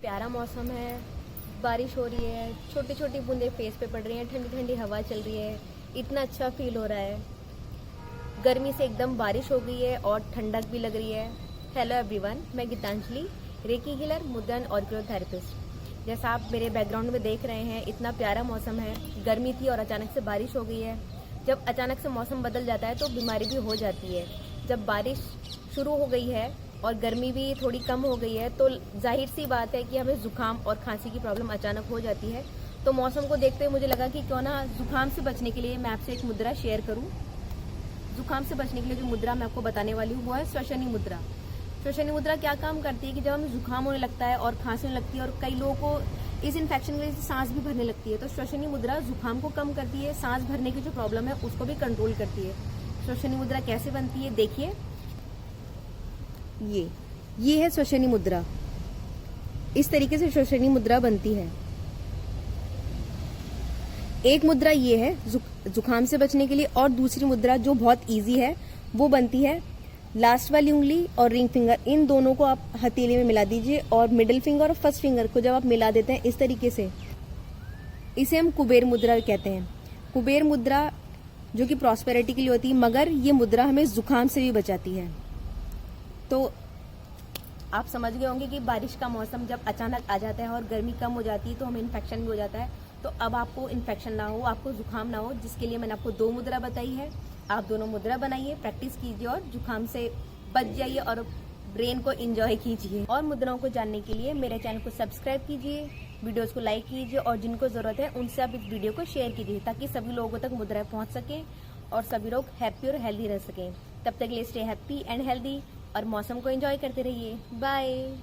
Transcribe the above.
प्यारा मौसम है, बारिश हो रही है, छोटी छोटी बूंदें फेस पे पड़ रही हैं, ठंडी ठंडी हवा चल रही है, इतना अच्छा फील हो रहा है। गर्मी से एकदम बारिश हो गई है और ठंडक भी लग रही है। हेलो एवरीवन, मैं गीतांजलि, रेकी हीलर, मुद्रा एंड ऑर्कियोथेरेपिस्ट। जैसा आप मेरे बैकग्राउंड में देख रहे हैं, इतना प्यारा मौसम है। गर्मी थी और अचानक से बारिश हो गई है। जब अचानक से मौसम बदल जाता है तो बीमारी भी हो जाती है। जब बारिश शुरू हो गई है और गर्मी भी थोड़ी कम हो गई है तो जाहिर सी बात है कि हमें जुकाम और खांसी की प्रॉब्लम अचानक हो जाती है। तो मौसम को देखते हुए मुझे लगा कि क्यों ना जुकाम से बचने के लिए मैं आपसे एक मुद्रा शेयर करूं। जुकाम से बचने के लिए जो मुद्रा मैं आपको बताने वाली हूँ वो है श्वसनी मुद्रा। श्वसनी मुद्रा क्या काम करती है कि जब हमें जुकाम होने लगता है और खांसी होने लगती है और कई लोगों को इस इन्फेक्शन की वजह से सांस भी भरने लगती है, तो श्वसनी मुद्रा जुकाम को कम करती है, सांस भरने की जो प्रॉब्लम है उसको भी कंट्रोल करती है। श्वसनी मुद्रा कैसे बनती है देखिए, ये है श्वसनी मुद्रा। इस तरीके से श्वसनी मुद्रा बनती है। एक मुद्रा ये है जुकाम से बचने के लिए, और दूसरी मुद्रा जो बहुत इजी है वो बनती है लास्ट वाली उंगली और रिंग फिंगर, इन दोनों को आप हथेली में मिला दीजिए और मिडिल फिंगर और फर्स्ट फिंगर को जब आप मिला देते हैं इस तरीके से, इसे हम कुबेर मुद्रा कहते हैं। कुबेर मुद्रा जो कि प्रॉस्पेरिटी के लिए होती है, मगर ये मुद्रा हमें जुकाम से भी बचाती है। तो आप समझ गए होंगे कि बारिश का मौसम जब अचानक आ जाता है और गर्मी कम हो जाती है तो हमें इन्फेक्शन भी हो जाता है। तो अब आपको इन्फेक्शन ना हो, आपको जुकाम ना हो, जिसके लिए मैंने आपको 2 मुद्रा बताई है। आप दोनों मुद्रा बनाइए, प्रैक्टिस कीजिए और जुकाम से बच जाइए और ब्रेन को एंजॉय कीजिए। और मुद्राओं को जानने के लिए मेरे चैनल को सब्सक्राइब कीजिए, वीडियोस को लाइक कीजिए और जिनको जरूरत है उनसे आप इस वीडियो को शेयर कीजिए ताकि सभी लोगों तक मुद्राएं पहुंच सके और सभी लोग हैप्पी और हेल्दी रह सकें। तब तक के लिए स्टे हैप्पी एंड हेल्दी और मौसम को एंजॉय करते रहिए। बाय।